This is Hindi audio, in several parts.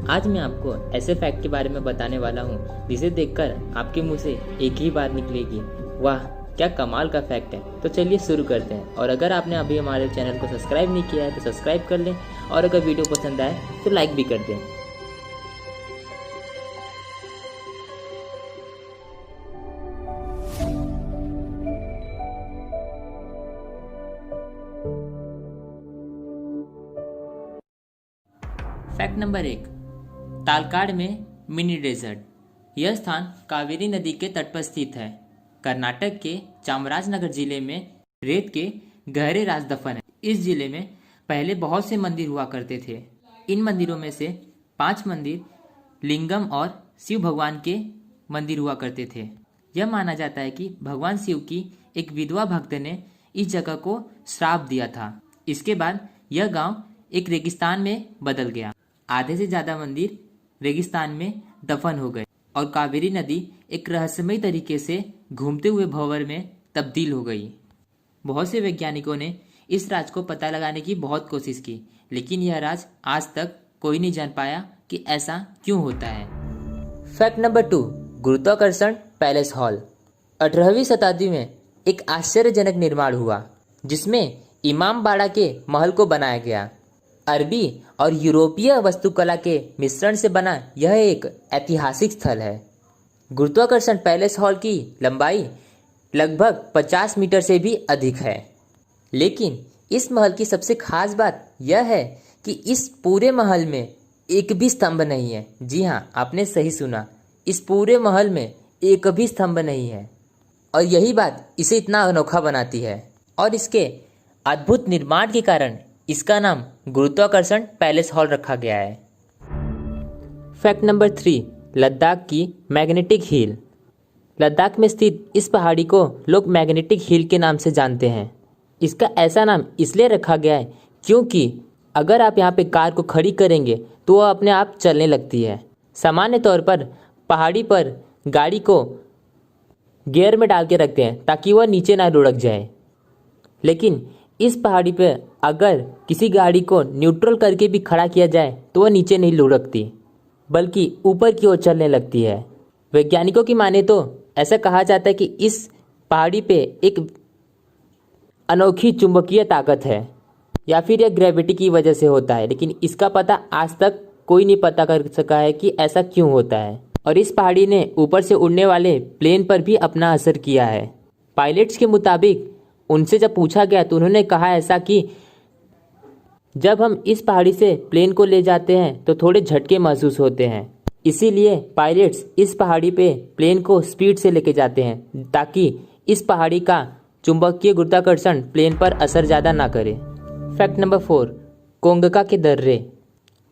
आज मैं आपको ऐसे फैक्ट के बारे में बताने वाला हूँ जिसे देखकर आपके मुंह से एक ही बात निकलेगी, वाह क्या कमाल का फैक्ट है। तो चलिए शुरू करते हैं। और अगर आपने अभी हमारे चैनल को सब्सक्राइब नहीं किया है तो सब्सक्राइब कर लें, और अगर वीडियो पसंद आए तो लाइक भी कर दें। फैक्ट नंबर 1, तालकाड़ में मिनी डेजर्ट। यह स्थान कावेरी नदी के तट पर स्थित है। कर्नाटक के चामराजनगर जिले में रेत के गहरे राज दफन है। इस जिले में पहले बहुत से मंदिर हुआ करते थे। इन मंदिरों में से 5 मंदिर लिंगम और शिव भगवान के मंदिर हुआ करते थे। यह माना जाता है कि भगवान शिव की एक विधवा भक्त ने इस जगह को श्राप दिया था। इसके बाद यह गांव एक रेगिस्तान में बदल गया। आधे से ज़्यादा मंदिर रेगिस्तान में दफन हो गए और कावेरी नदी एक रहस्यमय तरीके से घूमते हुए भंवर में तब्दील हो गई। बहुत से वैज्ञानिकों ने इस राज को पता लगाने की बहुत कोशिश की, लेकिन यह राज आज तक कोई नहीं जान पाया कि ऐसा क्यों होता है। फैक्ट नंबर 2, गुरुत्वाकर्षण पैलेस हॉल। 18वीं शताब्दी में एक आश्चर्यजनक निर्माण हुआ जिसमें इमामबाड़ा के महल को बनाया गया। अरबी और यूरोपीय वास्तुकला के मिश्रण से बना यह एक ऐतिहासिक स्थल है। गुरुत्वाकर्षण पैलेस हॉल की लंबाई लगभग 50 मीटर से भी अधिक है। लेकिन इस महल की सबसे खास बात यह है कि इस पूरे महल में एक भी स्तंभ नहीं है। जी हाँ, आपने सही सुना, इस पूरे महल में एक भी स्तंभ नहीं है। और यही बात इसे इतना अनोखा बनाती है। और इसके अद्भुत निर्माण के कारण इसका नाम गुरुत्वाकर्षण पैलेस हॉल रखा गया है। फैक्ट नंबर 3, लद्दाख की मैग्नेटिक हिल। लद्दाख में स्थित इस पहाड़ी को लोग मैग्नेटिक हिल के नाम से जानते हैं। इसका ऐसा नाम इसलिए रखा गया है क्योंकि अगर आप यहाँ पे कार को खड़ी करेंगे तो वह अपने आप चलने लगती है। सामान्य तौर पर पहाड़ी पर गाड़ी को गियर में डाल के रखते हैं ताकि वह नीचे ना लुढ़क जाए, लेकिन इस पहाड़ी पे अगर किसी गाड़ी को न्यूट्रल करके भी खड़ा किया जाए तो वह नीचे नहीं लुढ़कती बल्कि ऊपर की ओर चलने लगती है। वैज्ञानिकों की माने तो ऐसा कहा जाता है कि इस पहाड़ी पे एक अनोखी चुंबकीय ताकत है या फिर यह ग्रेविटी की वजह से होता है, लेकिन इसका पता आज तक कोई नहीं पता कर सका है कि ऐसा क्यों होता है। और इस पहाड़ी ने ऊपर से उड़ने वाले प्लेन पर भी अपना असर किया है। पायलट्स के मुताबिक उनसे जब पूछा गया तो उन्होंने कहा ऐसा कि जब हम इस पहाड़ी से प्लेन को ले जाते हैं तो थोड़े झटके महसूस होते हैं, इसीलिए पायलट्स इस पहाड़ी पे प्लेन को स्पीड से लेके जाते हैं ताकि इस पहाड़ी का चुंबकीय गुरुत्वाकर्षण प्लेन पर असर ज़्यादा ना करे। फैक्ट नंबर 4, कोंगका के दर्रे।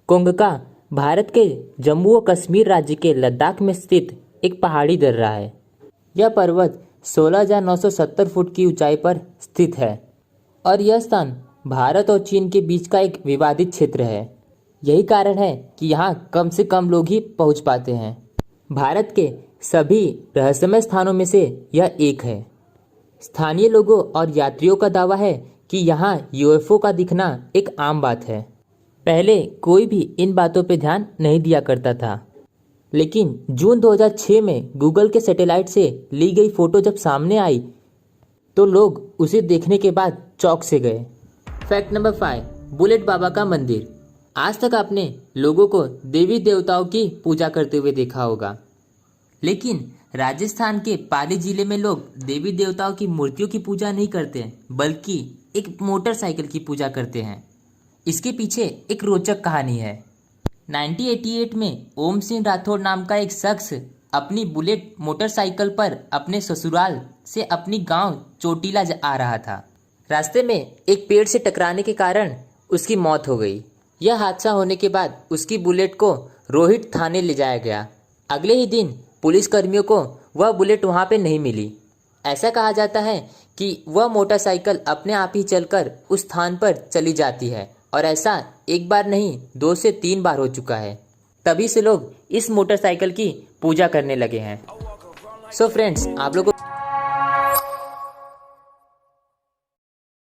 कोंगका भारत के जम्मू और कश्मीर राज्य के लद्दाख में स्थित एक पहाड़ी दर्रा है। यह पर्वत 16,970 फुट की ऊंचाई पर स्थित है और यह स्थान भारत और चीन के बीच का एक विवादित क्षेत्र है। यही कारण है कि यहाँ कम से कम लोग ही पहुँच पाते हैं। भारत के सभी रहस्यमय स्थानों में से यह एक है। स्थानीय लोगों और यात्रियों का दावा है कि यहाँ यूएफओ का दिखना एक आम बात है। पहले कोई भी इन बातों पर ध्यान नहीं दिया करता था, लेकिन जून 2006 में गूगल के सैटेलाइट से ली गई फोटो जब सामने आई तो लोग उसे देखने के बाद चौंक से गए। फैक्ट नंबर 5, बुलेट बाबा का मंदिर। आज तक आपने लोगों को देवी देवताओं की पूजा करते हुए देखा होगा, लेकिन राजस्थान के पाली जिले में लोग देवी देवताओं की मूर्तियों की पूजा नहीं करते बल्कि एक मोटरसाइकिल की पूजा करते हैं। इसके पीछे एक रोचक कहानी है। 1988 में ओम सिंह राठौड़ नाम का एक शख्स अपनी बुलेट मोटरसाइकिल पर अपने ससुराल से अपनी गांव चोटीला आ रहा था। रास्ते में एक पेड़ से टकराने के कारण उसकी मौत हो गई। यह हादसा होने के बाद उसकी बुलेट को रोहित थाने ले जाया गया। अगले ही दिन पुलिस कर्मियों को वह बुलेट वहां पे नहीं मिली। ऐसा कहा जाता है कि वह मोटरसाइकिल अपने आप ही चलकर उस स्थान पर चली जाती है और ऐसा एक बार नहीं 2 से 3 बार हो चुका है। तभी से लोग इस मोटरसाइकिल की पूजा करने लगे हैं। सो फ्रेंड्स, आप लोगों को